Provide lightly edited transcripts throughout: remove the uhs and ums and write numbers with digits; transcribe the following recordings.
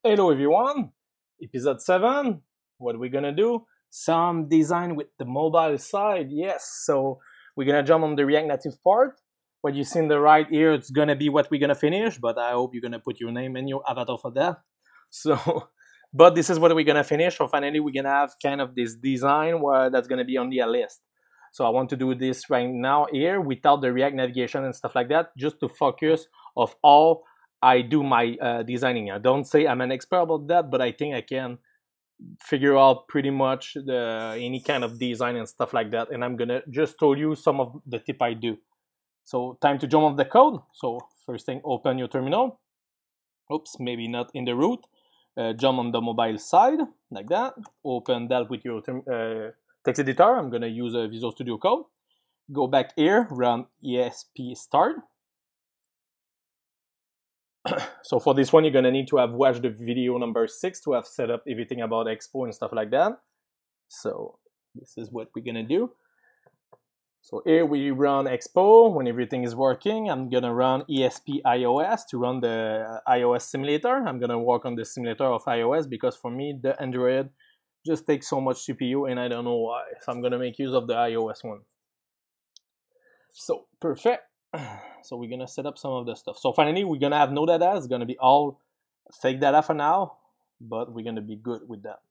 Hello everyone, episode 7, what we're gonna do? Some design with the mobile side, yes. So we're gonna jump on the React Native part. What you see in the right here, it's gonna be what we're gonna finish, but I hope you're gonna put your name and your avatar for that. So, but this is what we're gonna finish. So finally we're gonna have kind of this design where that's gonna be only a list. So I want to do this right now here without the React navigation and stuff like that, just to focus of all I do my designing. I don't say I'm an expert about that, but I think I can figure out pretty much any kind of design and stuff like that. And I'm gonna just tell you some of the tip I do. So time to jump off the code. So first thing, open your terminal. Oops, maybe not in the root. Jump on the mobile side like that. Open that with your text editor. I'm gonna use a Visual Studio Code. Go back here, run ESP start. So for this one, you're gonna need to have watched the video number 6 to have set up everything about Expo and stuff like that. So this is what we're gonna do. So here we run Expo. When everything is working, I'm gonna run ESP iOS to run the iOS simulator. I'm gonna work on the simulator of iOS because for me, the Android just takes so much CPU and I don't know why. So I'm gonna make use of the iOS one. So perfect. So we're gonna set up some of the stuff. So finally, we're gonna have no data. It's gonna be all fake data for now, but we're gonna be good with that.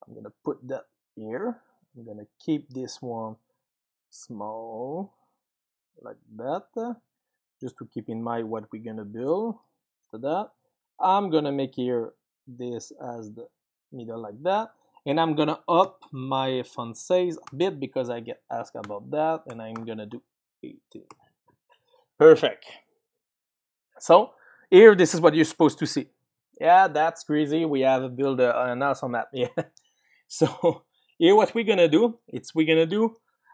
I'm gonna put that here. I'm gonna keep this one small like that, just to keep in mind what we're gonna build. After that, I'm gonna make here this as the middle like that, and I'm gonna up my font size a bit because I get asked about that, and I'm gonna do 18. Perfect. So here, this is what you're supposed to see. Yeah, that's crazy. We have built an awesome app. Yeah. So here, what we're gonna do?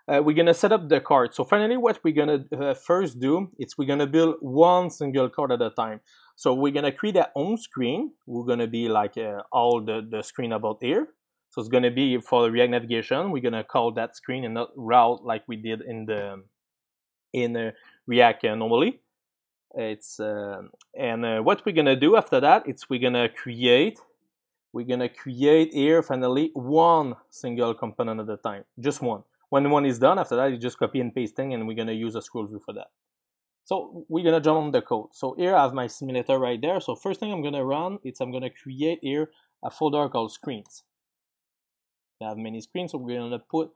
We're gonna set up the card. So finally, what we're gonna first do is we're gonna build one single card at a time. So we're gonna create a home screen. We're gonna be like all the screen about here. So it's gonna be for the React navigation. We're gonna call that screen and not route like we did in the React normally. It's what we're gonna do after that, we're gonna create here finally one single component at a time, just one. When one is done, after that you just copy and pasting, and we're gonna use a scroll view for that. So we're gonna jump on the code. So here I have my simulator right there. So first thing I'm gonna run is I'm gonna create here a folder called screens. I have many screens, so we're gonna put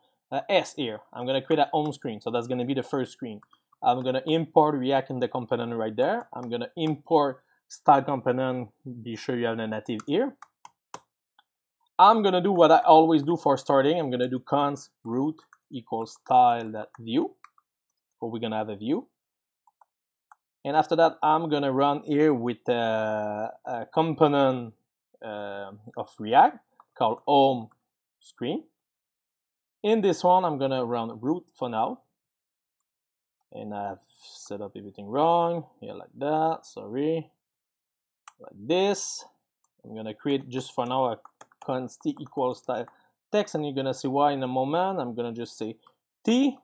S here. I'm gonna create a home screen, so that's gonna be the first screen. I'm gonna import React in the component right there. I'm gonna import style component. Be sure you have the native here. I'm gonna do what I always do for starting. I'm gonna do const root equals style.view. So we're gonna have a view. And after that, I'm gonna run here with a component of React called home screen. In this one, I'm gonna run root for now. And I've set up everything wrong. Yeah, like that. Sorry. Like this. I'm gonna create just for now a const t equals style text, and you're gonna see why in a moment. I'm gonna just say t,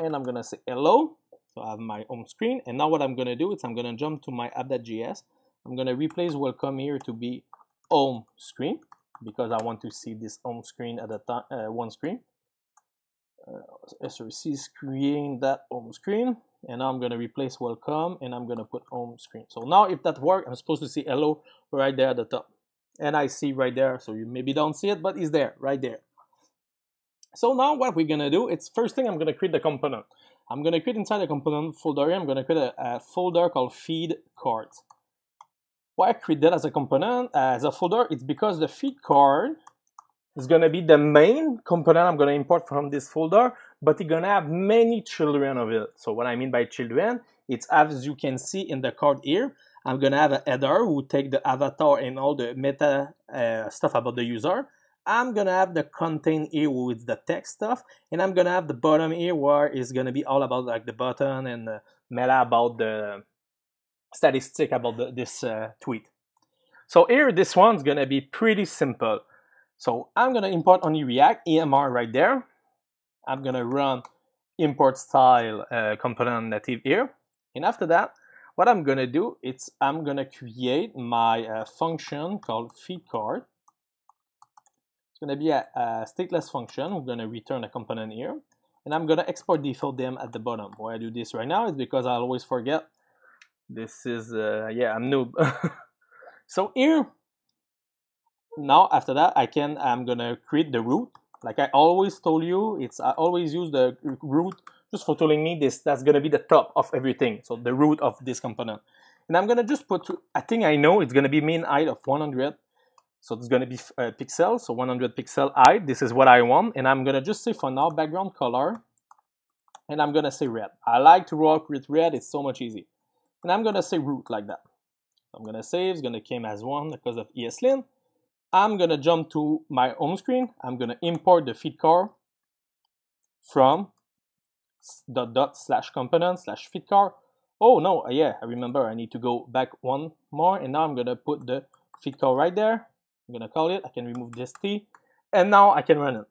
and I'm gonna say hello. So I have my home screen, and now what I'm gonna do is I'm gonna jump to my app.js. I'm gonna replace welcome here to be home screen because I want to see this home screen at a time, one screen. SRC is creating that home screen, and now I'm going to replace welcome and I'm going to put home screen. So now if that works, I'm supposed to see hello right there at the top, and I see right there. So you maybe don't see it, but it's there right there. So now what we're going to do, it's first thing I'm going to create the component. I'm going to create inside the component folder here, I'm going to create a folder called FeedCard. Why I create that as a component, as a folder? It's because the FeedCard is going to be the main component I'm going to import from this folder, but it's going to have many children of it. So what I mean by children, it's as you can see in the card here, I'm going to have a header who take the avatar and all the meta stuff about the user. I'm going to have the content here with the text stuff, and I'm going to have the bottom here where it's going to be all about like the button and the meta about the statistic about this tweet. So here, this one's going to be pretty simple. So I'm going to import only React, EMR right there. I'm going to run import style component native here. And after that, what I'm gonna do, I'm gonna create my function called FeedCard. It's gonna be a stateless function. We're gonna return a component here, and I'm gonna export default dim at the bottom. Why I do this right now is because I always forget. This is yeah, I'm noob. So here, now after that, I'm gonna create the root. Like I always told you, I always use the root just for telling me that's gonna be the top of everything. So the root of this component. And I'm gonna just put, I think I know it's gonna be min height of 100. So it's gonna be pixels, so 100 pixel height. This is what I want. And I'm gonna just say for now, background color. And I'm gonna say red. I like to work with red, it's so much easy. And I'm gonna say root like that. So I'm gonna save, it's gonna come as 1 because of ESLint. I'm gonna jump to my home screen. I'm gonna import the FeedCard from /component/FeedCard. Oh no, yeah, I remember I need to go back one more, and now I'm gonna put the FeedCard right there. I'm gonna call it, I can remove this T, and now I can run it.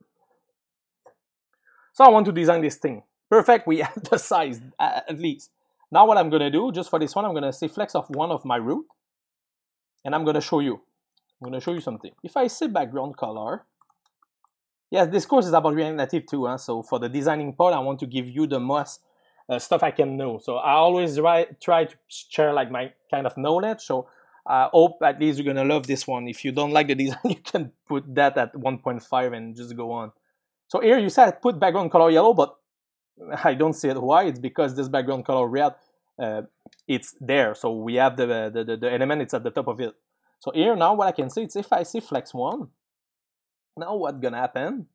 So I want to design this thing. Perfect, we have the size at least. Now what I'm gonna do, just for this one, I'm gonna say flex of one of my root, and I'm gonna show you. I'm going to show you something. If I say background color, yes, this course is about React Native too. So for the designing part, I want to give you the most stuff I can know. So I always try to share like my kind of knowledge. So I hope at least you're going to love this one. If you don't like the design, you can put that at 1.5 and just go on. So here you said put background color yellow, but I don't see it. Why? It's because this background color red, it's there. So we have the element, it's at the top of it. So here now what I can say is if I say flex 1, now what's gonna happen?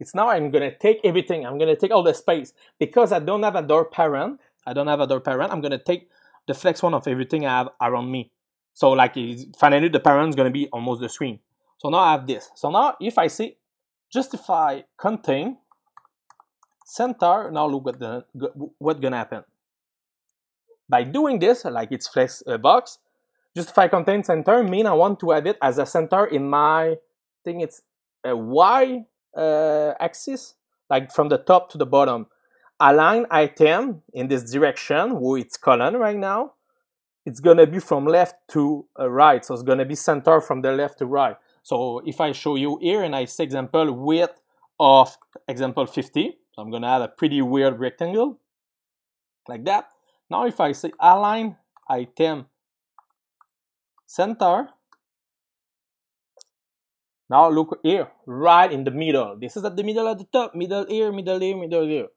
It's now I'm gonna take everything. I'm gonna take all the space because I don't have a door parent. I'm gonna take the flex 1 of everything I have around me. So like finally the parent is gonna be almost the screen. So now I have this. So now if I say justify contain center, now look what's gonna happen. By doing this, like it's flex box. Justify contain center mean I want to have it as a center in my, I think it's a Y axis, like from the top to the bottom. Align item in this direction, where it's column right now. It's gonna be from left to right, so it's gonna be center from the left to right. So if I show you here and I say example width of example 50, so I'm gonna have a pretty weird rectangle like that. Now if I say align item center, now look here, right in the middle. This is at the middle at the top, middle here, middle here, middle here.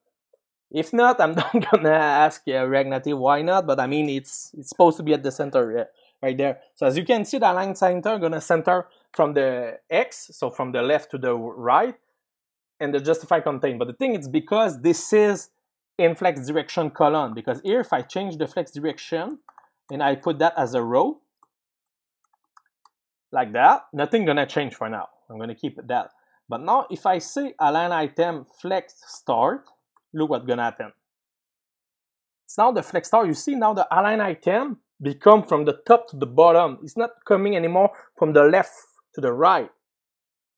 If not, I'm not gonna ask React Native why not, but I mean it's supposed to be at the center right there. So as you can see, the align center gonna center from the X, so from the left to the right, and the justify contain. But the thing is because this is in flex direction column, because here if I change the flex direction and I put that as a row, like that, nothing gonna change for now. I'm gonna keep it that. But now if I say align item flex start, look what's gonna happen. It's now the flex start. You see now the align item become from the top to the bottom. It's not coming anymore from the left to the right.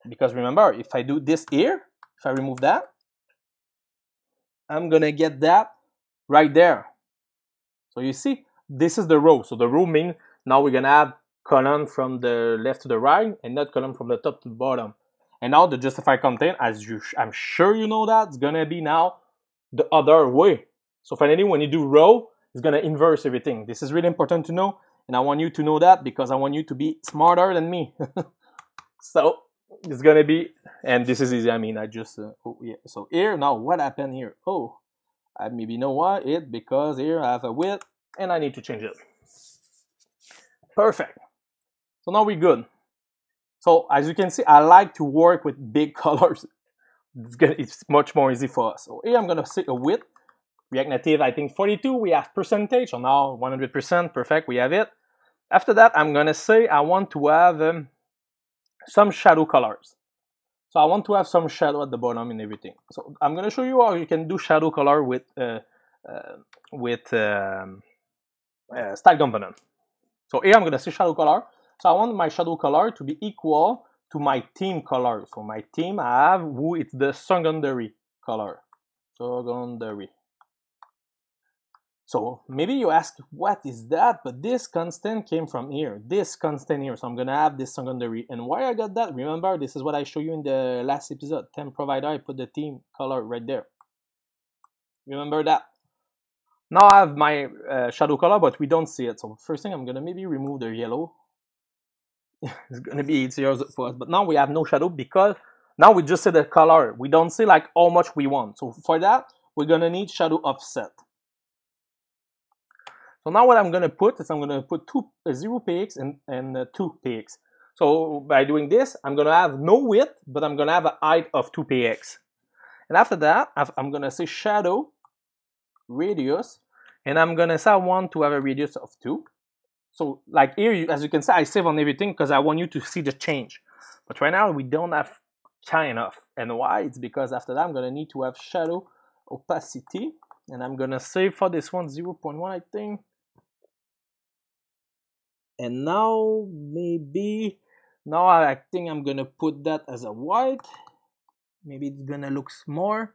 Because remember, if I do this here, if I remove that, I'm gonna get that right there. So you see, this is the row. So the row means now we're gonna have column from the left to the right and not column from the top to the bottom. And now the justify contain, as I'm sure you know that, it's gonna be now the other way. So finally, when you do row, it's gonna inverse everything. This is really important to know, and I want you to know that because I want you to be smarter than me. So it's gonna be, and this is easy. I mean, I just oh yeah. So here now, what happened here? Oh, I maybe know why because here I have a width and I need to change it. Perfect. So now we're good. So as you can see, I like to work with big colors. It's much more easy for us. So here I'm gonna set a width. React Native, I think 42. We have percentage. So now 100%. Perfect. We have it. After that, I'm gonna say I want to have some shadow colors. So I want to have some shadow at the bottom and everything. So I'm gonna show you how you can do shadow color with style component. So here I'm gonna say shadow color. So I want my shadow color to be equal to my theme color. So my theme I have it's the secondary color. Secondary. So maybe you ask, what is that? But this constant came from here, this constant here. So I'm gonna have this secondary. And why I got that? Remember, this is what I showed you in the last episode. Theme provider, I put the theme color right there. Remember that? Now I have my shadow color, but we don't see it. So first thing, I'm gonna maybe remove the yellow. It's gonna be easier for us. But now we have no shadow because now we just see the color. We don't see like how much we want. So for that, we're gonna need shadow offset. So now what I'm gonna put is I'm gonna put 0 px and 2 px. So by doing this, I'm gonna have no width, but I'm gonna have a height of 2 px. And after that, I'm gonna say shadow radius, and I'm gonna say I want to have a radius of 2. So like here, as you can see, I save on everything because I want you to see the change. But right now we don't have kind of. And why? It's because after that I'm gonna need to have shadow opacity, and I'm gonna save for this one 0.1, I think. And now I think I'm gonna put that as a white. Maybe it's gonna look more.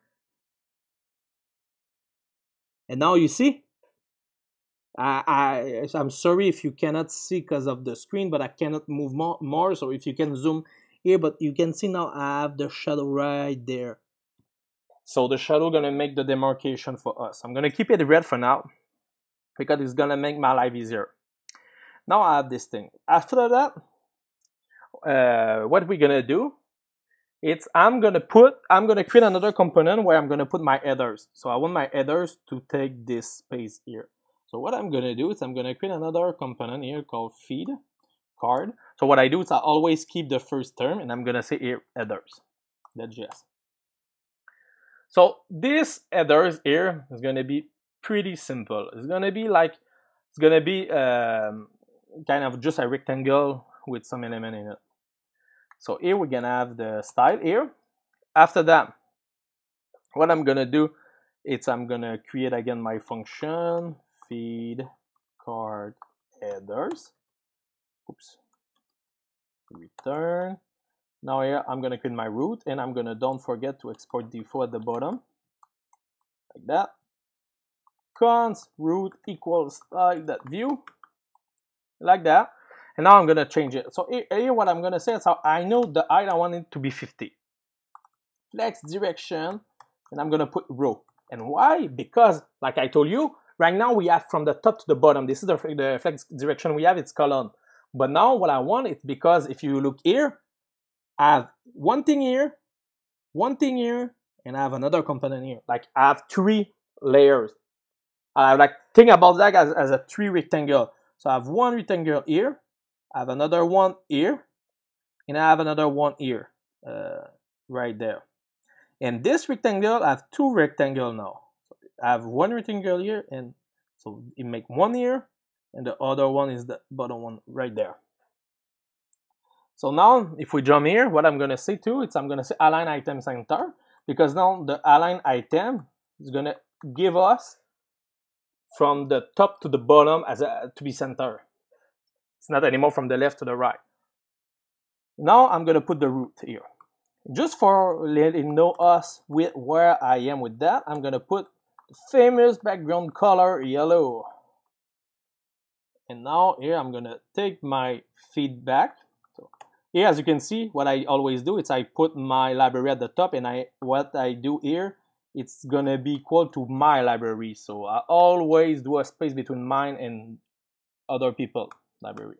And now you see, I'm sorry if you cannot see because of the screen, but I cannot move more. So if you can zoom here, but you can see now I have the shadow right there. So the shadow gonna make the demarcation for us. I'm gonna keep it red for now because it's gonna make my life easier. Now I have this thing. After that, what we're gonna do, I'm gonna create another component where I'm gonna put my headers. So I want my headers to take this space here. So what I'm gonna do is I'm gonna create another component here called FeedCard. So what I do is I always keep the first term, and I'm gonna say here headers. That's just. So this headers here is gonna be pretty simple. It's gonna be kind of just a rectangle with some element in it. So here we're gonna have the style here. After that, what I'm gonna do is I'm gonna create again my function FeedCard headers. Oops. Return. Now here I'm gonna create my root, and I'm gonna don't forget to export default at the bottom, like that. Const root equals style.view, like that. And now I'm gonna change it. So here what I'm gonna say is how I know the height I want it to be 50. Flex direction, and I'm gonna put row. And why? Because like I told you, right now we have from the top to the bottom. This is the flex direction we have, it's column. But now what I want is, because if you look here, I have one thing here, and I have another component here. Like I have 3 layers. Like think about that as a 3 rectangle. So I have one rectangle here, I have another one here, and I have another one here, right there. And this rectangle, I have 2 rectangles now. So I have one rectangle here, and so it make one here, and the other one is the bottom one right there. So now, if we jump here, what I'm gonna say too, I'm gonna say align item center, because now the align item is gonna give us from the top to the bottom to be center. It's not anymore from the left to the right. Now I'm gonna put the root here. Just for letting know us where I am with that, I'm gonna put the famous background color yellow. And now here I'm gonna take my feedback. So here, as you can see, what I always do is I put my library at the top, and what I do here, it's gonna be equal to my library. So I always do a space between mine and other people's library.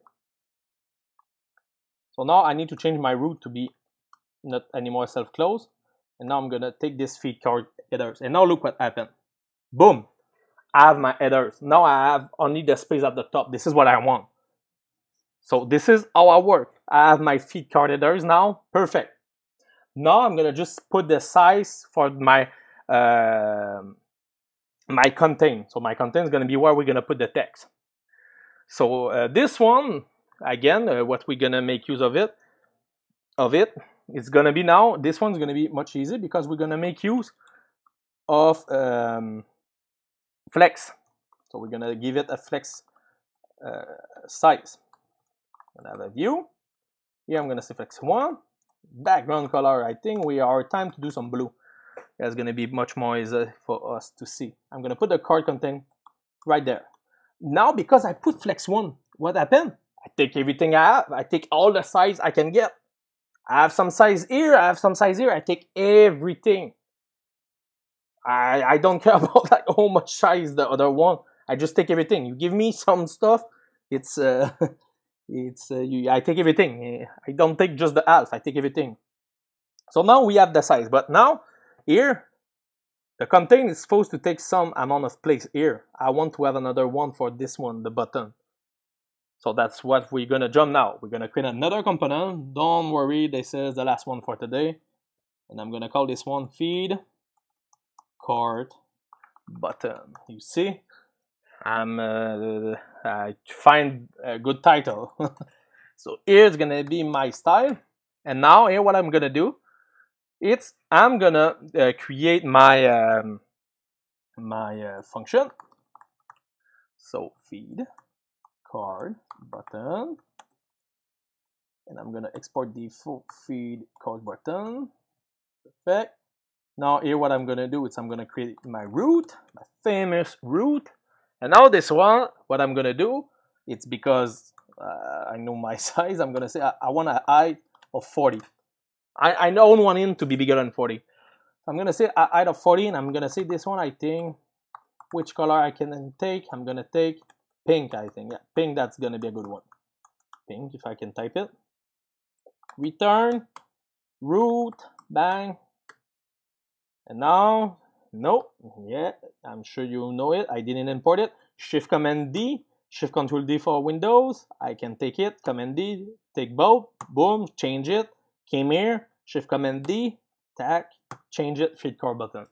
So now I need to change my root to be not anymore self-close. And now I'm gonna take this FeedCard headers. And now look what happened. Boom! I have my headers. Now I have only the space at the top. This is what I want. So this is how I work. I have my FeedCard headers now. Perfect. Now I'm gonna just put the size for my my content. So my content is gonna be where we're gonna put the text. So this one, again, what we're gonna make use of it, it's gonna be now, this one's gonna be much easier because we're gonna make use of flex. So we're gonna give it a flex size. I'm gonna have a view. Here I'm gonna say flex 1. Background color, I think we are time to do some blue. That's gonna be much more easy for us to see. I'm gonna put the card content right there. Now, because I put flex 1, what happened? I take everything I have. I take all the size I can get. I have some size here. I have some size here. I take everything. I don't care about like how much size the other one. I just take everything. You give me some stuff, it's I take everything. I don't take just the half. I take everything. So now we have the size, but now here the content is supposed to take some amount of place here. I want to have another one for this one, the button. So that's what we're gonna jump now. We're gonna create another component. Don't worry, this is the last one for today, and I'm gonna call this one feed card button. You see, I find a good title. So here's gonna be my style, and now here what I'm gonna do, I'm gonna create my function. So feed card button, and I'm gonna export the full feed card button. Perfect. Now here what I'm gonna do is I'm gonna create my root, my famous root. And now this one, what I'm gonna do, it's because I know my size, I'm gonna say I want a height of 40. I don't want him to be bigger than 40. I'm gonna say a height of 40, and I'm gonna say this one, I think, which color I can take. I'm gonna take pink, I think. Yeah, pink, that's gonna be a good one. Pink, if I can type it. Return, root, bang. And now, no, yeah, I'm sure you know it. I didn't import it. Shift Command D, Shift Control D for Windows. I can take it, Command D, take both, boom, change it. Came here, Shift Command D, tack, change it, FeedCard button.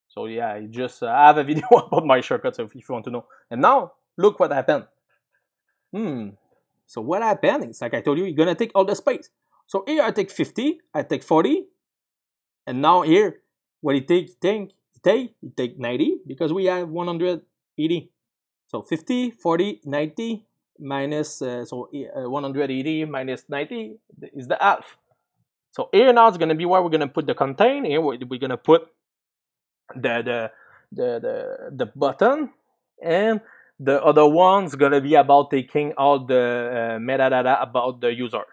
So yeah, I just have a video about my shortcuts if you want to know. And now, look what happened. So what happened? It's like I told you, you're gonna take all the space. So here I take 50, I take 40. And now here, what it takes, it take 90 because we have 180. So 50, 40, 90 minus, 180 minus 90 is the half. So here now it's gonna be where we're gonna put the content. Here we're gonna put the button, and the other one's gonna be about taking all the metadata about the user.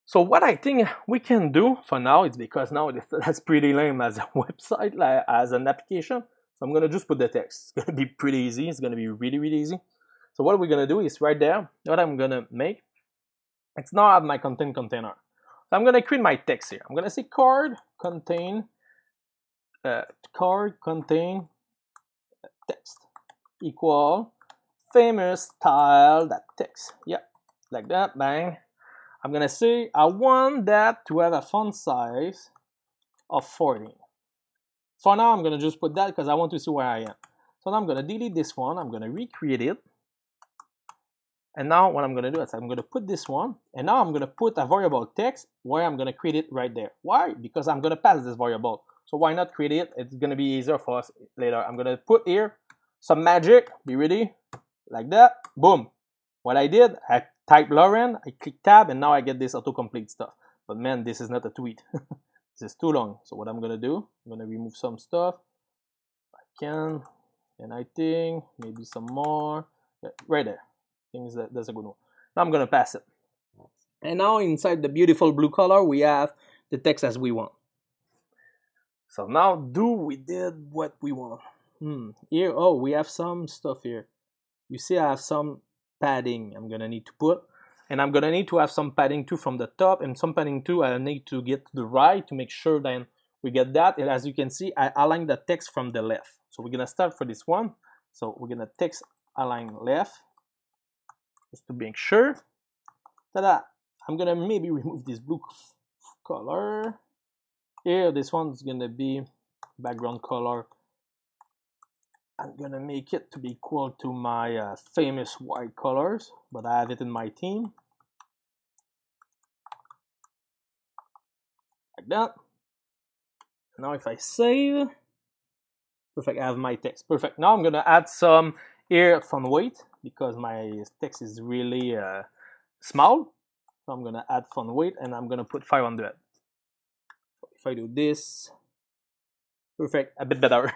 So what I think we can do for now is, because now that's pretty lame as a website, like as an application. So I'm gonna just put the text. It's gonna be pretty easy. It's gonna be really, really easy. So what we're gonna do is right there, what I'm gonna make, it's now have my content container. So I'm gonna create my text here. I'm gonna say card contain text equal famous style that text. Yeah, like that, bang. I'm gonna say I want that to have a font size of 40. For now, I'm gonna just put that because I want to see where I am. So now I'm gonna delete this one. I'm gonna recreate it. And now what I'm gonna do is I'm gonna put this one, and now I'm gonna put a variable text where I'm gonna create it right there. Why? Because I'm gonna pass this variable. So why not create it? It's gonna be easier for us later. I'm gonna put here some magic. Be ready, like that. Boom. What I did, I type Lauren, I click tab, and now I get this autocomplete stuff. But man, this is not a tweet. This is too long. So what I'm gonna do, I'm gonna remove some stuff. I can, and I think maybe some more. Yeah, right there. I think that's a good one. Now I'm gonna pass it. And now inside the beautiful blue color, we have the text as we want. So now we did what we want. Here, oh, we have some stuff here. You see I have some padding I'm gonna need to put, and I'm gonna need to have some padding too from the top, and some padding too I need to get to the right to make sure that we get that. And as you can see, I align the text from the left. So we're gonna start for this one. So we're gonna text align left just to make sure. Ta-da! I'm gonna maybe remove this blue color. Here, this one's gonna be background color. I'm gonna make it to be equal to my famous white colors, but I have it in my team. Like that. Now if I save, perfect, I have my text. Perfect. Now I'm gonna add some here font weight because my text is really small. So I'm gonna add font weight, and I'm gonna put 500. So if I do this, perfect, a bit better.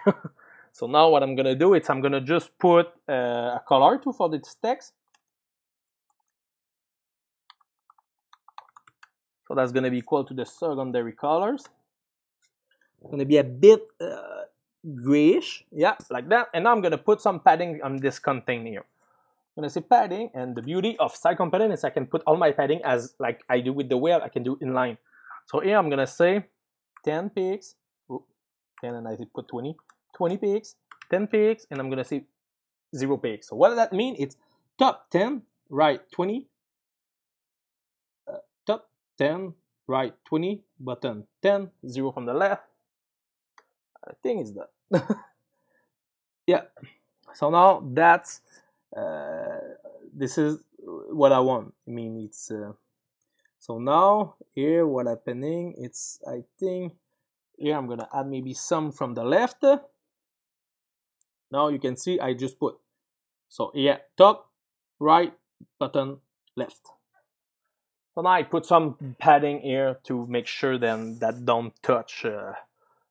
So now what I'm gonna do is I'm gonna just put a color to for this text. So that's gonna be equal to the secondary colors. It's gonna be a bit grayish, yeah, like that. And now I'm gonna put some padding on this content here. I'm gonna say padding, and the beauty of style component is I can put all my padding as like I do with the web, I can do inline. So here I'm gonna say 10 pics, 10 and I put 20 pics, 10 pics, and I'm gonna say 0 pics. So what does that mean? It's top 10, right 20, top 10, right 20, bottom 10, 0 from the left. I think it's that. Yeah. So now that's this is what I want. I mean, it's so now here what happening? It's I think here I'm gonna add maybe some from the left. Now you can see I just put so yeah, top, right, bottom, left. So now I put some padding here to make sure then that don't touch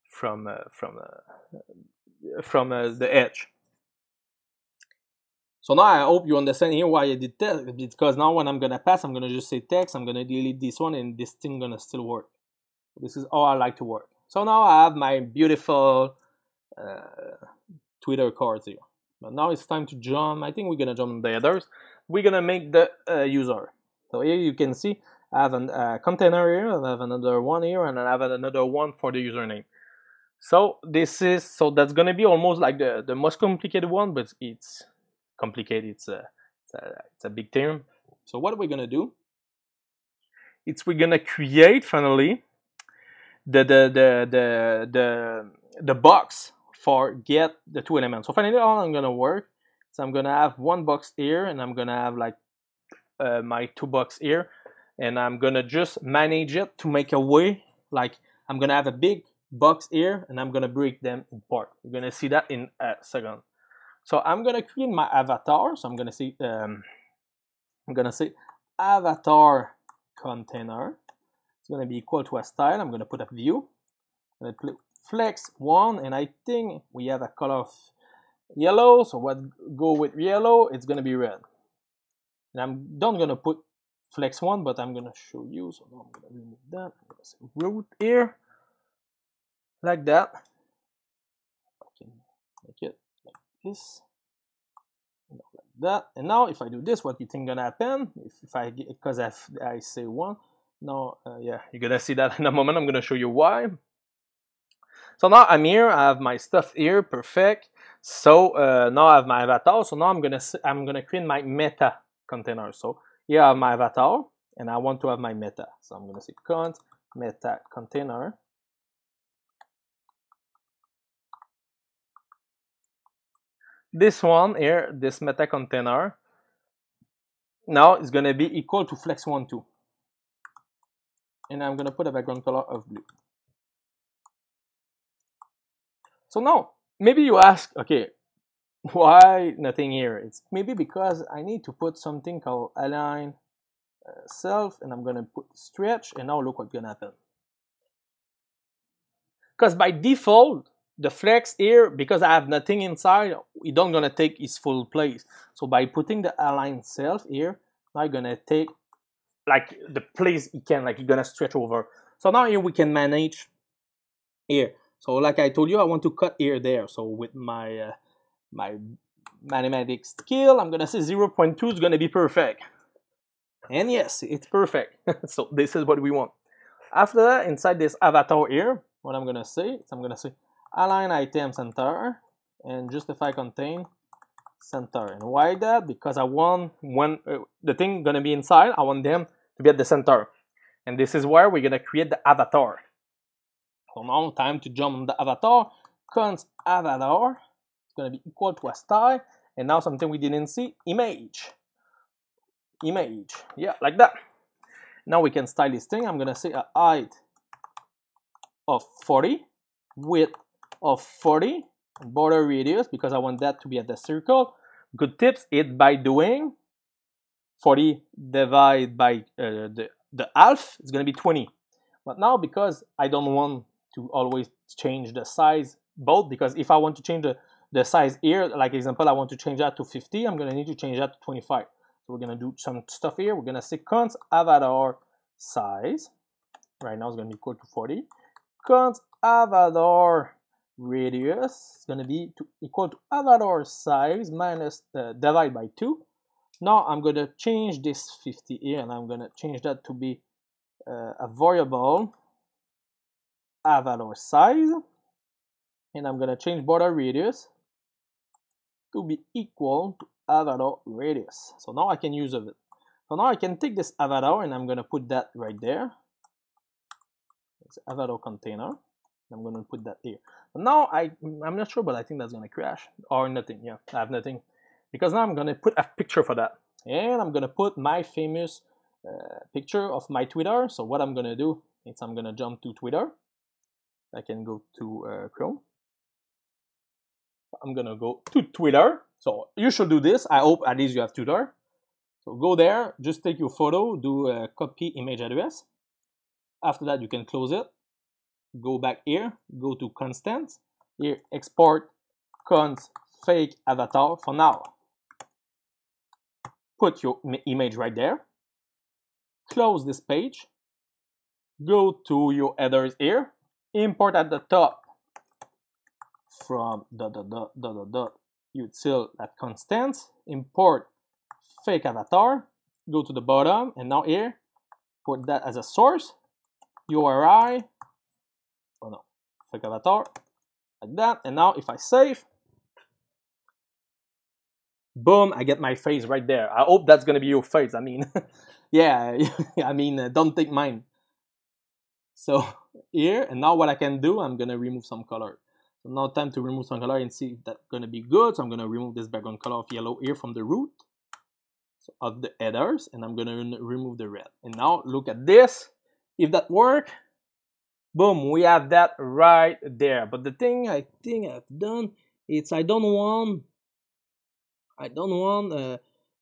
from the edge. So now I hope you understand here why I did that, because now when I'm gonna pass, I'm gonna just say text, I'm gonna delete this one, and this thing gonna still work. This is how I like to work. So now I have my beautiful Twitter cards here. But now it's time to jump. I think we're gonna jump the headers. We're gonna make the user. So here you can see I have a container here, I have another one here, and I have another one for the username. So this is that's gonna be almost like the most complicated one, but it's complicated. It's a big term. So what we're gonna do? We're gonna create finally the box for get the two elements. So finally, all I'm gonna work. So I'm gonna have one box here, and I'm gonna have like my two box here, and I'm gonna just manage it to make a way like I'm gonna have a big box here, and I'm gonna break them in part. You're gonna see that in a second. So I'm gonna create my avatar. So I'm gonna say avatar container. It's gonna be equal to a style. I'm gonna put a view. I'm gonna put flex 1, and I think we have a color of yellow. So what go with yellow? It's gonna be red. And I'm not gonna put flex 1, but I'm gonna show you. So now I'm gonna remove that. I'm gonna say root here, like that. I can make it like this, like that. And now if I do this, what you think gonna happen? If I get, because I say 1. Now, yeah, you're gonna see that in a moment. I'm gonna show you why. So now I'm here. I have my stuff here, perfect. So now I have my avatar. So now I'm gonna create my meta container. So here I have my avatar, and I want to have my meta. So I'm gonna say cont meta container. This one here, this meta container, now is gonna be equal to flex1 too. And I'm gonna put a background color of blue. So now, maybe you ask, okay, why nothing here? It's maybe because I need to put something called align self, and I'm gonna put stretch, and now look what's gonna happen. Because by default, the flex here, because I have nothing inside, it don't gonna take its full place. So by putting the align self here, now you're gonna take like the place it can, like you're gonna stretch over. So now here we can manage here. So like I told you, I want to cut here there. So with my my mathematics skill, I'm gonna say 0.2 is gonna be perfect. And yes, it's perfect. So this is what we want. After that, inside this avatar here, what I'm gonna say is I'm gonna say align item center and justify contain center. And why that? Because I want when the thing gonna be inside, I want them to be at the center. And this is where we're gonna create the avatar. So now time to jump on the avatar. Const avatar. It's gonna be equal to a style. And now something we didn't see, image. Image. Yeah, like that. Now we can style this thing. I'm gonna say a height of 40, width of 40, border radius, because I want that to be at the circle. Good tips, it by doing 40 divided by the half, it's gonna be 20. But now because I don't want to always change the size both, because if I want to change the size here, like example, I want to change that to 50, I'm gonna need to change that to 25. So we're gonna do some stuff here. We're gonna say const avatar size. Right now it's gonna be equal to 40. Const avatar radius is gonna be equal to avatar size minus divide by 2. Now I'm gonna change this 50 here, and I'm gonna change that to be a variable avatar size, and I'm gonna change border radius to be equal to avatar radius. So now I can use it. So now I can take this avatar and I'm gonna put that right there. It's avatar container. I'm gonna put that here. But now I'm not sure, but I think that's gonna crash or nothing. Yeah, I have nothing because now I'm gonna put a picture for that, and I'm gonna put my famous picture of my Twitter. So what I'm gonna do is I'm gonna jump to Twitter. I can go to Chrome. I'm gonna go to Twitter. So you should do this. I hope at least you have Twitter. So go there, just take your photo, do a copy image address. After that, you can close it. Go back here, go to constant. Here, export const fake avatar for now. Put your image right there. Close this page. Go to your headers here. Import at the top from util at constant. Import fake avatar. Go to the bottom, and now here, put that as a source. URI. Oh no, fake avatar. Like that. And now if I save, boom, I get my face right there. I hope that's gonna be your face. I mean, yeah, I mean, don't take mine. So here, and now what I can do, I'm gonna remove some color. So now time to remove some color and see if that's gonna be good. So I'm gonna remove this background color of yellow here from the root, so of the headers, and I'm gonna remove the red. And now look at this. If that works, boom, we have that right there. But the thing I think I've done is I don't want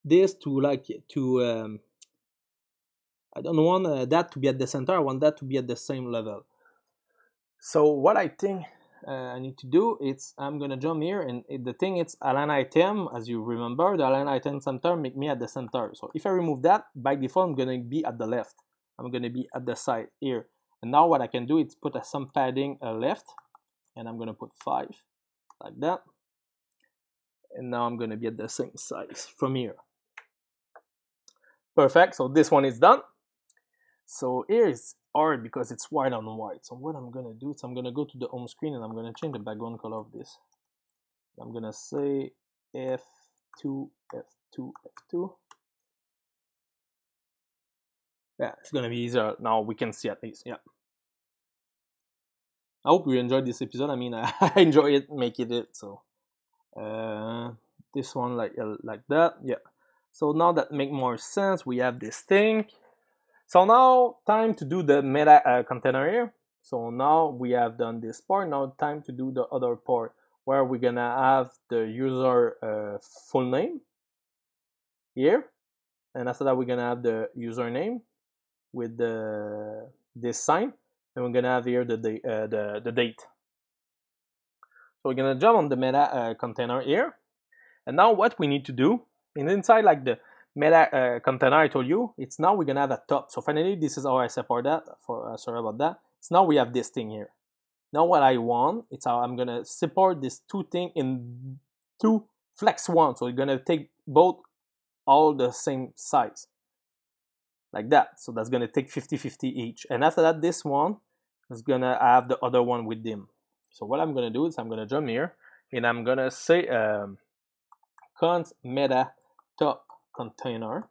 this to like to I don't want that to be at the center. I want that to be at the same level. So what I think I need to do is I'm gonna jump here, and the thing is align item. As you remember, the align item center make me at the center. So if I remove that, by default I'm gonna be at the left. I'm gonna be at the side here. And now what I can do is put some padding left, and I'm gonna put 5 like that. And now I'm gonna be at the same size from here. Perfect. So this one is done. So here is hard because it's white on white. So what I'm gonna do is I'm gonna go to the home screen, and I'm gonna change the background color of this. I'm gonna say F2, F2, F2. Yeah, it's gonna be easier now. We can see at least. Yeah. I hope you enjoyed this episode. I mean, I enjoy it, making it. So this one like that. Yeah. So now that make more sense. We have this thing. So now time to do the meta container here. So now we have done this part. Now time to do the other part where we're gonna have the user full name here, and after that we're gonna have the username with this sign, and we're gonna have here the date. So we're gonna jump on the meta container here, and now what we need to do, and inside like the meta container I told you, it's now we're gonna have a top. So finally this is how I separate that. Sorry about that. So now we have this thing here. Now what I want, it's how I'm gonna separate this two thing in two flex one. So we're gonna take both all the same size. Like that. So that's gonna take 50-50 each. And after that, this one is gonna have the other one with them. So what I'm gonna do is I'm gonna jump here, and I'm gonna say const meta top container.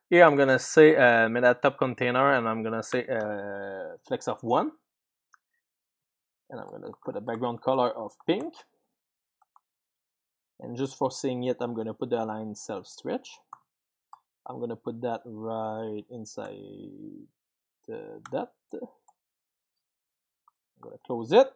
Here I'm gonna say meta top container, and I'm gonna say flex of 1, and I'm gonna put a background color of pink. And just for seeing it, I'm gonna put the align self stretch. I'm gonna put that right inside that. I'm gonna close it.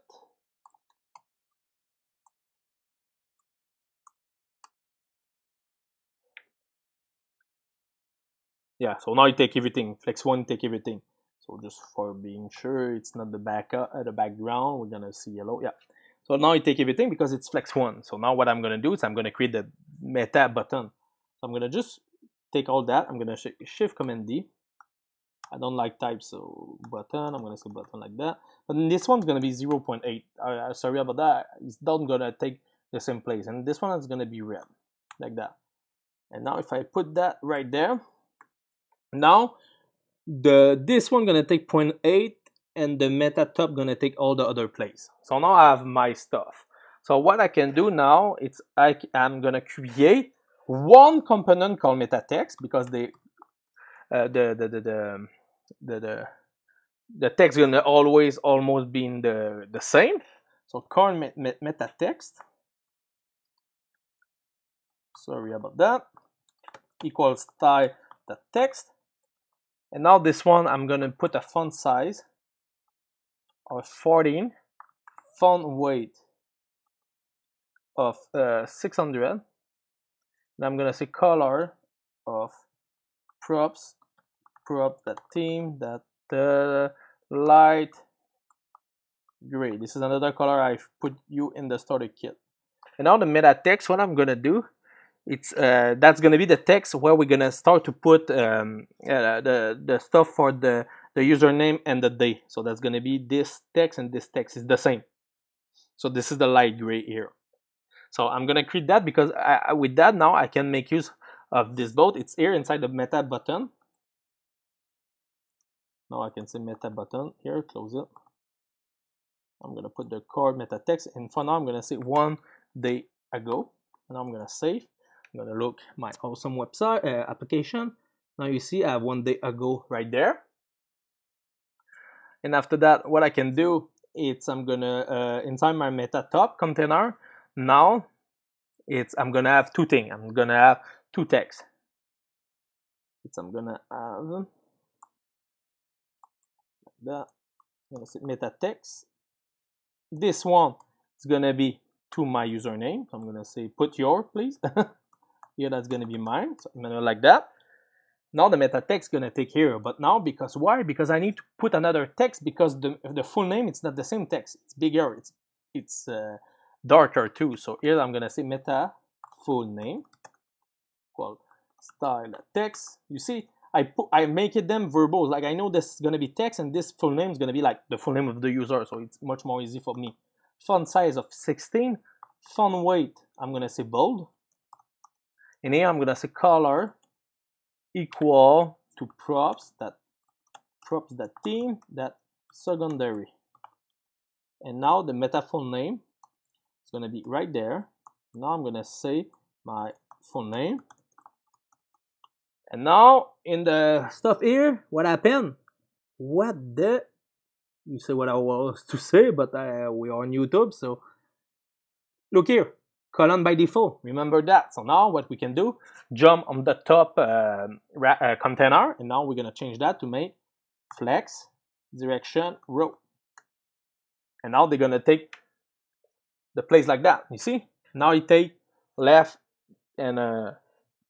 Yeah, so now you take everything. Flex 1, take everything. So just for being sure it's not the the background, we're gonna see yellow. Yeah. So now it take everything because it's flex 1. So now what I'm gonna do is I'm gonna create the meta button. So I'm gonna just take all that. I'm gonna shift command D. I don't like type, so button. I'm gonna say button like that. But then this one's gonna be 0.8. Sorry about that. It's not gonna take the same place, and this one is gonna be red, like that. And now if I put that right there, now this one gonna take 0.8, and the meta top gonna take all the other place. So now I have my stuff. So what I can do now, I'm gonna create one component called meta text because the text gonna always almost be in the same. So call meta text. Sorry about that. Equals style the text. And now this one I'm gonna put a font size of 14, font weight of 600, and I'm gonna say color of props that theme that light gray. This is another color I've put you in the starter kit. And now the meta text, what I'm gonna do, it's that's gonna be the text where we're gonna start to put the stuff for the username and the day. So that's gonna be this text, and this text is the same. So this is the light gray here. So I'm gonna create that because with that now I can make use of this both. It's here inside the meta button. Now I can say meta button here, close it. I'm gonna put the core meta text, and for now I'm gonna say 1 day ago. And now I'm gonna save. I'm gonna look my awesome website application. Now you see I have 1 day ago right there. And after that, what I can do is I'm gonna inside my meta top container. Now I'm gonna have two things. I'm gonna have two texts. I'm gonna have that. I'm gonna say meta text. This one is gonna be to my username. I'm gonna say put your, please. Here that's gonna be mine. So I'm gonna like that. Now the meta text is gonna take here, but now because why? Because I need to put another text because the full name, it's not the same text. It's bigger. It's darker too. So here I'm gonna say meta full name equal style text. You see, I make it them verbose. Like I know this is gonna be text, and this full name is gonna be like the full name of the user. So it's much more easy for me. Font size of 16. Font weight, I'm gonna say bold. And here I'm gonna say color equal to props that theme that secondary. And now the meta full name is gonna be right there. Now I'm gonna say my full name. And now in the stuff here, what happened? What the? You say what I was to say, but we are on YouTube, so look here. Colon by default, remember that. So now what we can do, jump on the top container, and now we're gonna change that to make flex direction row. And now they're gonna take the place like that. You see? Now it take left and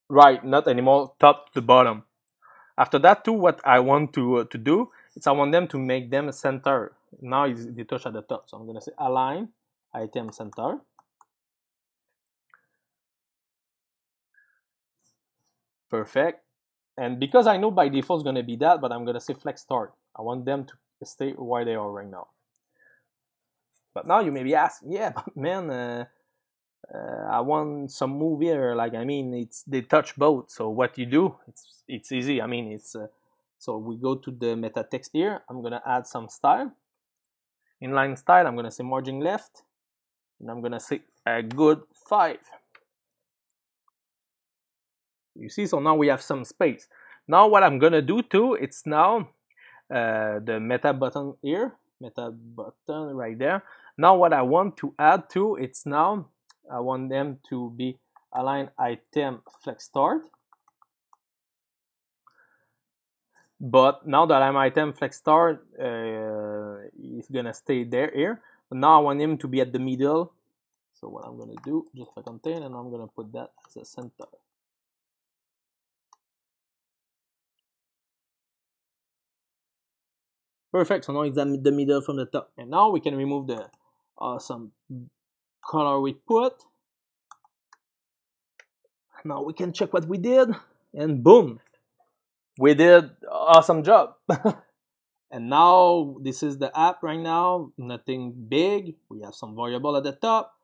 right, not anymore top to bottom. After that too, what I want to do is I want them to make them center. Now they touch at the top, so I'm gonna say align item center. Perfect. And because I know by default it's going to be that, but I'm going to say flex start. I want them to stay where they are right now. But now you may be asking, yeah, but man, I want some move here. Like, I mean, they touch both. So what you do, it's easy. I mean, so we go to the meta text here. I'm going to add some style. Inline style, I'm going to say margin left. And I'm going to say a good 5. You see, so now we have some space. Now what I'm gonna do too, it's now the meta button here, meta button right there. Now what I want to add to, it's now I want them to be align item flex start. But now that I'm item flex start, it's gonna stay there here. But now I want him to be at the middle. So what I'm gonna do, just like contain, and I'm gonna put that as a center. Perfect. So now it's the middle from the top. And now we can remove the awesome color we put. Now we can check what we did. And boom. We did awesome job. And now this is the app right now. Nothing big. We have some variable at the top.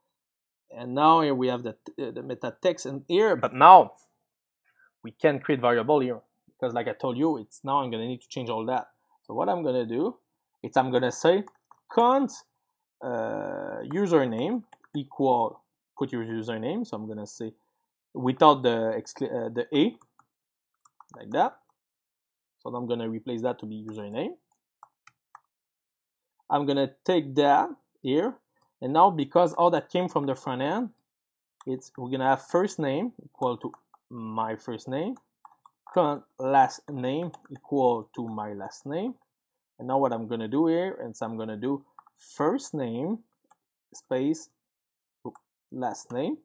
And now here we have the meta text in here. But now we can create variable here. Because like I told you, it's now I'm going to need to change all that. So what I'm going to do is I'm going to say const username equal, put your username. So I'm going to say without the A, like that. So I'm going to replace that to be username. I'm going to take that here. And now because all that came from the front end, we're going to have first name equal to my first name. Last name equal to my last name. And now what I'm going to do here is I'm going to do first name space last name.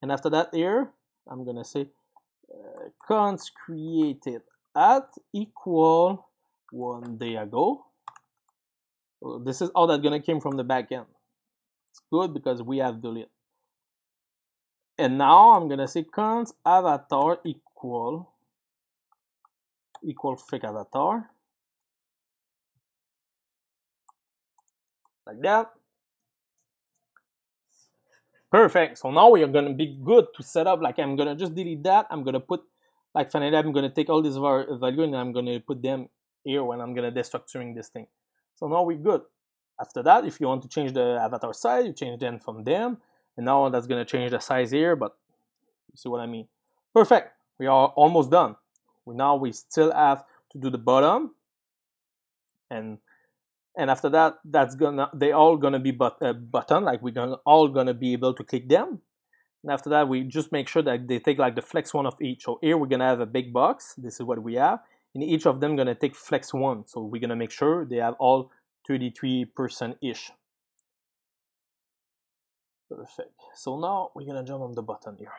And after that here, I'm going to say const created at equal 1 day ago. So this is all that's going to came from the back end. It's good because we have delete. And now I'm going to say const avatar equal fake avatar. Like that. Perfect. So now we are going to be good to set up. Like I'm going to just delete that. I'm going to put, like finally I'm going to take all this value and I'm going to put them here when I'm going to destructuring this thing. So now we're good. After that, if you want to change the avatar size, you change them from them. And now that's going to change the size here, but you see what I mean. Perfect. We are almost done. Now we still have to do the bottom. And after that, they all gonna be button, like we're all gonna be able to click them. And after that, we just make sure that they take like the flex one of each. So here we're gonna have a big box. This is what we have, and each of them gonna take flex one. So we're gonna make sure they have all 33% ish. Perfect. So now we're gonna jump on the button here.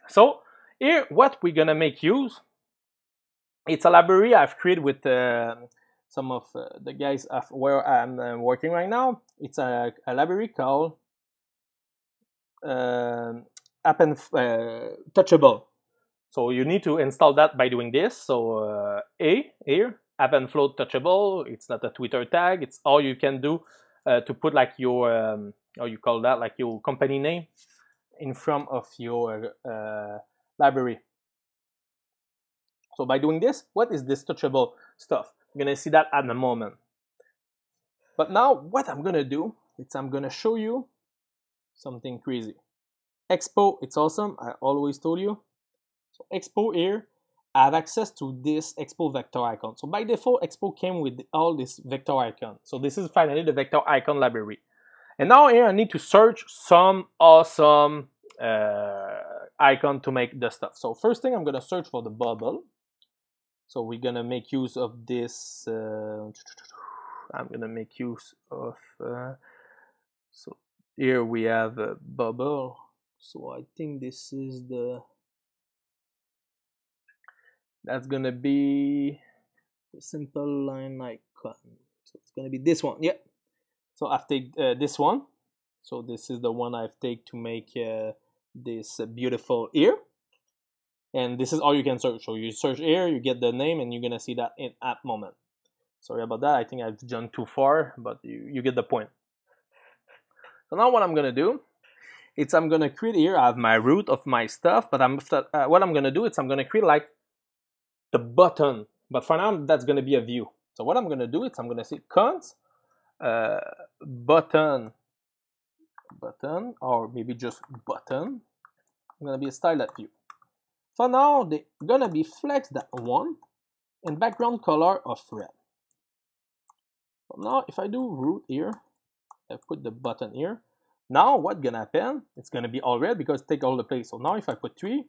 So here, what we're gonna make use. It's a library I've created with some of the guys where I'm working right now. It's a library called touchable. So you need to install that by doing this. So here, app and float touchable. It's not a Twitter tag. It's all you can do to put like your how you call that, like your company name in front of your library. So by doing this, what is this touchable stuff? You're going to see that at the moment. But now what I'm going to do is I'm going to show you something crazy. Expo, it's awesome. I always told you. So Expo here, I have access to this Expo vector icon. So by default, Expo came with all this vector icon. So this is finally the vector icon library. And now here I need to search some awesome icon to make the stuff. So first thing, I'm going to search for the bubble. So we're going to make use of this. I'm going to make use of. So here we have a bubble. So I think this is the. That's going to be the simple line icon. So it's going to be this one. Yeah. So I've taken this one. So this is the one I've taken to make this beautiful ear. And this is all you can search. So you search here, you get the name, and you're going to see that in app moment. Sorry about that. I think I've jumped too far, but you get the point. So now what I'm going to do, is I'm going to create here, I have my root of my stuff, but what I'm going to do is I'm going to create like the button. But for now, that's going to be a view. So what I'm going to do is I'm going to say const button, or maybe just button. I'm going to be a style.view. So now they're gonna be flex that one and background color of red. So now if I do root here, I put the button here. Now what's gonna happen? It's gonna be all red because it take all the place. So now if I put 3,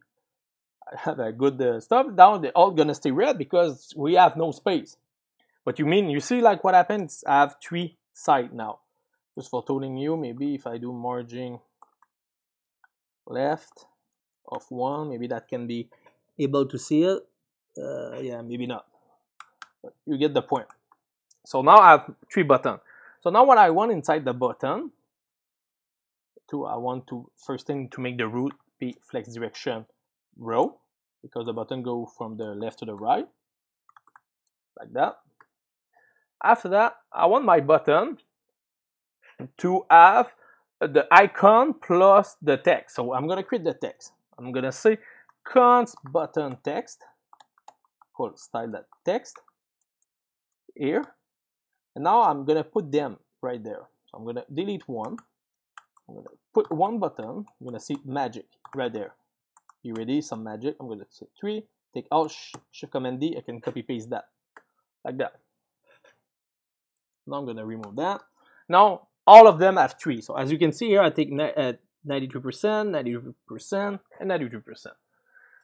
I have a good stuff. Now they're all gonna stay red because we have no space. But you see like what happens? I have 3 sides now. Just for telling you, maybe if I do margin left of 1, maybe that can be able to see it. Yeah, maybe not, but you get the point. So now I have 3 buttons. So now what I want inside the button, I want to first thing to make the root be flex direction row, because the button go from the left to the right, like that. After that, I want my button to have the icon plus the text. So I'm gonna create the text. I'm gonna say const button text, called style that text here, and now I'm gonna put them right there. So I'm gonna delete one. I'm gonna put one button. I'm gonna see magic right there. You ready? Some magic. I'm gonna say 3. Take Alt Shift Command D. I can copy paste that like that. Now I'm gonna remove that. Now all of them have 3. So as you can see here, I take 93%, 92%, and 93%.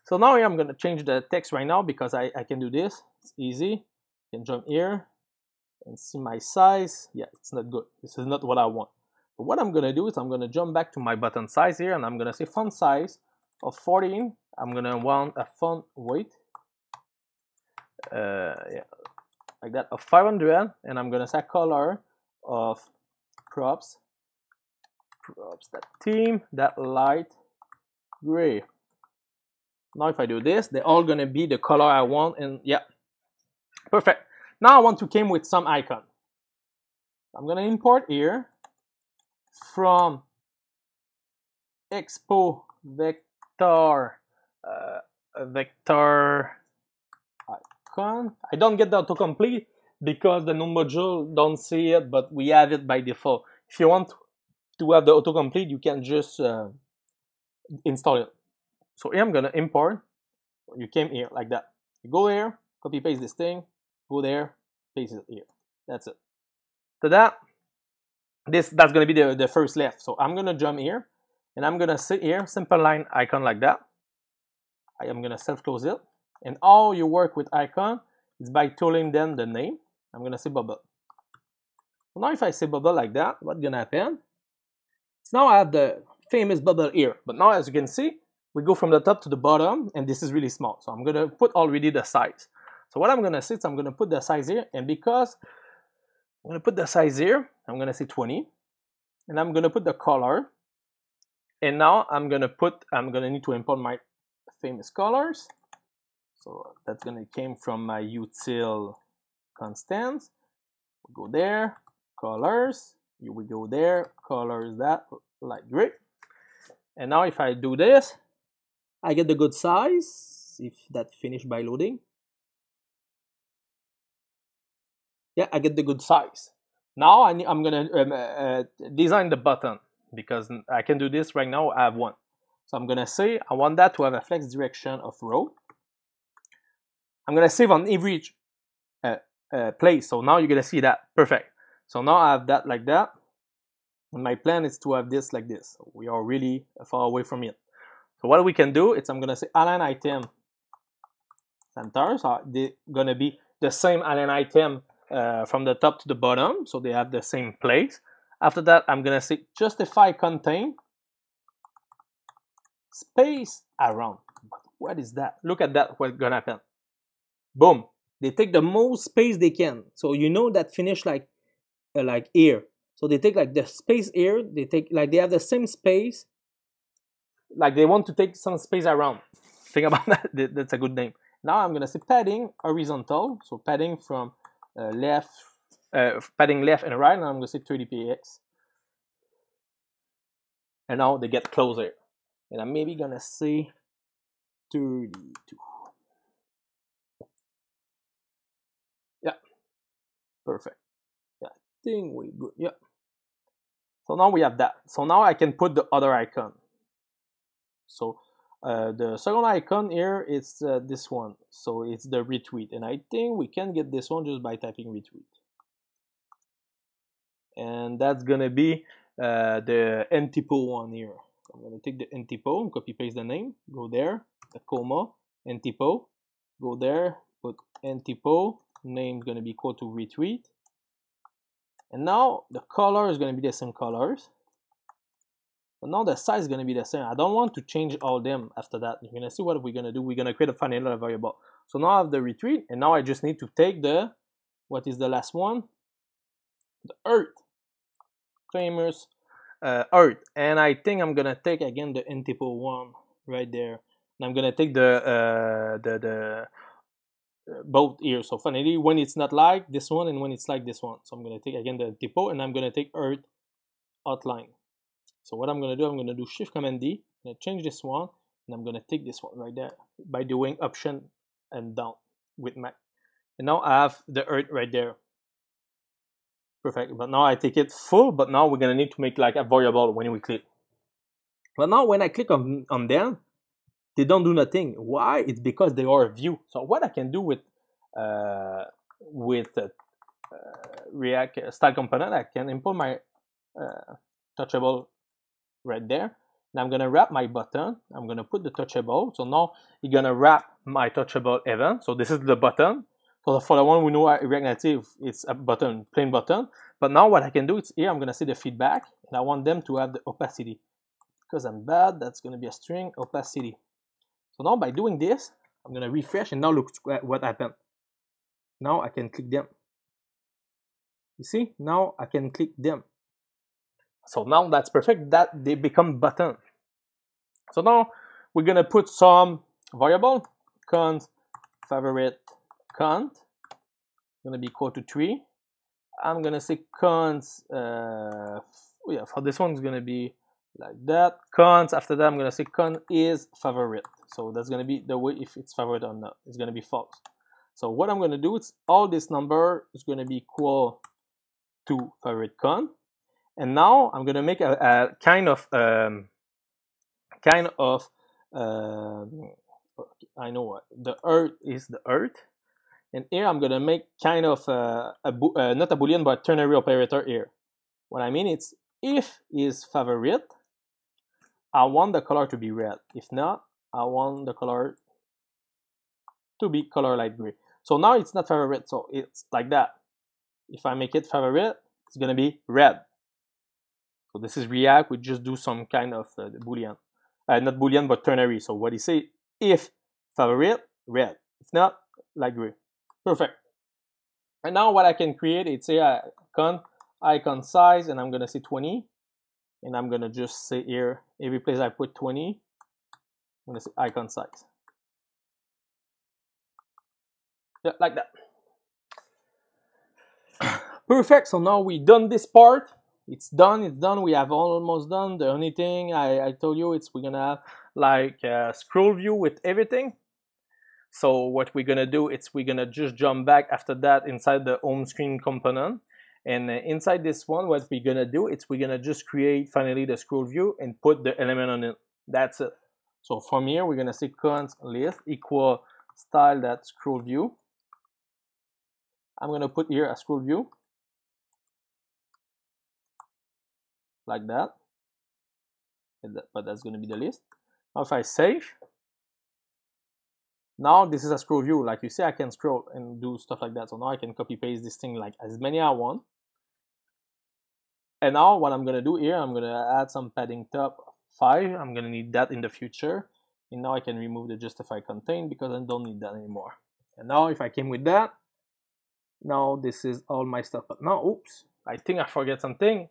So now here I'm gonna change the text right now because I can do this. It's easy. I can jump here and see my size. Yeah, it's not good. This is not what I want. But what I'm gonna do is I'm gonna jump back to my button size here, and I'm gonna say font size of 14. I'm gonna want a font weight, yeah, like that, of 500, and I'm gonna set color of props that theme, that light gray. Now if I do this, they're all gonna be the color I want, and yeah, perfect. Now I want to come with some icon. I'm gonna import here from Expo vector icon. I don't get the autocomplete because the new module don't see it, but we have it by default. If you want to have the autocomplete, you can just install it. So here I'm gonna import. You came here like that. You go here, copy paste this thing, go there, paste it here. That's it. So that's gonna be the first left. So I'm gonna jump here, and I'm gonna sit here, simple line icon like that. I am gonna self-close it, and all you work with icon is by tooling them the name. I'm gonna say bubble. So now if I say bubble like that, what's gonna happen? So now I have the famous bubble here, but now as you can see, we go from the top to the bottom, and this is really small. So I'm gonna put already the size. So what I'm gonna say is I'm gonna put the size here, and because I'm gonna put the size here, I'm gonna say 20, and I'm gonna put the color, and now I'm gonna need to import my famous colors. So that's gonna came from my util constants. We go there, colors, we go there, colors that light gray. And now if I do this, I get the good size, if that finished by loading. Yeah, I get the good size. Now I'm gonna design the button, because I can do this right now. I have one. So I'm gonna say I want that to have a flex direction of row. I'm gonna save on every place. So now you're gonna see that. Perfect. So now I have that like that. And my plan is to have this like this. So we are really far away from it. So what we can do is I'm gonna say align item center. So they're gonna be the same align item from the top to the bottom, so they have the same place. After that, I'm gonna say justify contain space around. But what is that? Look at that. What's gonna happen? Boom! They take the most space they can. So you know that finish like here. So they take like the space here. They take like they have the same space. Like they want to take some space around. Think about that. That's a good name. Now I'm gonna say padding horizontal. So padding from padding left and right, and I'm gonna say 30 px. And now they get closer, and I'm maybe gonna say 32. Yeah, perfect. Yeah, I think we good. Yeah. So now we have that. So now I can put the other icon. So the second icon here is this one. So it's the retweet, and I think we can get this one just by typing retweet. And that's gonna be the NTPO one here. So I'm gonna take the NTPO, copy paste the name, go there, the comma, NTPO, go there, put NTPO, name gonna be equal to retweet. And now the color is gonna be the same colors. But now the size is gonna be the same. I don't want to change all them after that. You're gonna see what we're gonna do. We're gonna create a vanilla variable. So now I have the retweet, and now I just need to take the What is the last one? The Earth. Famous Earth. And I think I'm gonna take again the Untitled one right there. And I'm gonna take the both here. So finally, when it's not like this one and when it's like this one. So I'm gonna take again the Untitled and I'm gonna take Earth outline. So what I'm gonna do Shift Command D. I'm gonna change this one and I'm gonna take this one right there by doing Option and down with Mac. And now I have the Earth right there. Perfect. But now I take it full, but now we're gonna need to make like a variable when we click. But now when I click on them, they don't do nothing. Why? It's because they are a view. So what I can do with React style component, I can import my touchable right there. And I'm gonna wrap my button. I'm gonna put the touchable. So now you're gonna wrap my touchable event. So this is the button. So for the one we know React Native, it's a button, plain button. But now what I can do is here, I'm gonna see the feedback, and I want them to have the opacity. Because I'm bad, that's gonna be a string opacity. So now by doing this, I'm gonna refresh, and now look what happened. Now I can click them. You see? Now I can click them. So now that's perfect, that they become button. So now we're gonna put some variable, cont favorite cont, gonna be equal to 3. I'm gonna say cont, yeah, for this one it's gonna be like that. Cont, after that I'm gonna say cont is favorite. So that's gonna be the way if it's favorite or not. It's gonna be false. So what I'm gonna do is all this number is gonna be equal to favorite cont. And now I'm gonna make a kind of I know what the Earth is the Earth. And here I'm gonna make kind of not a boolean but ternary operator here. What I mean is if is favorite, I want the color to be red. If not, I want the color to be color light gray. So now it's not favorite, so it's like that. If I make it favorite, it's gonna be red. So this is React. We just do some kind of boolean, not boolean but ternary. So what you say if favorite red, if not light gray. Perfect. And now what I can create, it's a icon size, and I'm gonna say 20, and I'm gonna just say here every place I put 20, I'm gonna say icon size. Yeah, like that. Perfect. So now we done this part. It's done. It's done. We have almost done. The only thing I told you it's we're gonna have like a scroll view with everything. So what we're gonna do is we're gonna just jump back after that inside the home screen component, and inside this one what we're gonna do is we're gonna just create finally the scroll view and put the element on it. That's it. So from here we're gonna say cont list equal style that scroll view. I'm gonna put here a scroll view like that, but that's gonna be the list. Now if I save, now this is a scroll view. Like you see, I can scroll and do stuff like that. So now I can copy paste this thing like as many I want. And now what I'm gonna do here, I'm gonna add some padding top 5. I'm gonna need that in the future. And now I can remove the justify contain because I don't need that anymore. And now if I came with that, now this is all my stuff. But now, oops, I think I forget something.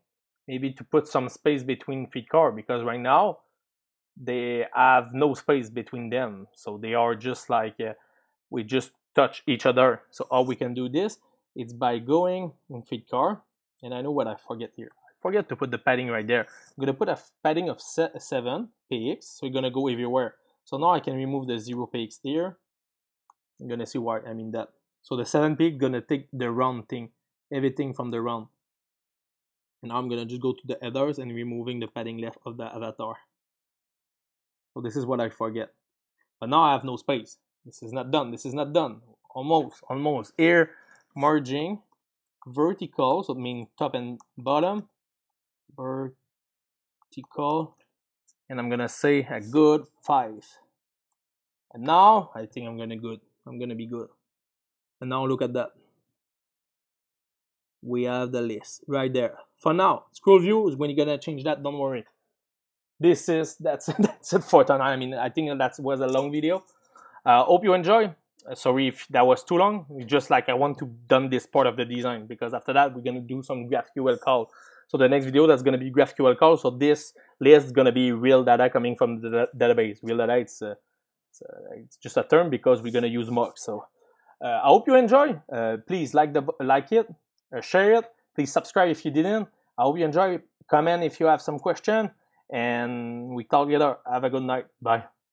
Maybe to put some space between FeedCard, because right now they have no space between them. So they are just like, we just touch each other. So how we can do this, it's by going in FeedCard. And I know what I forget here. I forget to put the padding right there. I'm gonna put a padding of 7 px. So we're gonna go everywhere. So now I can remove the 0 px here. I'm gonna see why I mean that. So the 7 px gonna take the round thing, everything from the round. And now I'm gonna just go to the headers and removing the padding left of the avatar. So this is what I forget. But now I have no space. This is not done. This is not done. Almost. Here, merging vertical, so it means top and bottom. Vertical. And I'm gonna say a good 5. And now I think I'm gonna be good. And now look at that. We have the list right there. For now, scroll view is when you're gonna change that, don't worry. That's it for tonight. I mean, I think that was a long video. Hope you enjoy. Sorry if that was too long. It's just like I want to done this part of the design, because after that we're gonna do some GraphQL call. So the next video, that's gonna be GraphQL call. So this list is gonna be real data coming from the database. Real data, it's just a term because we're gonna use mocks. So I hope you enjoy. Please like it, share it. Please subscribe if you didn't. I hope you enjoy. Comment if you have some question, and we talk later. Have a good night. Bye.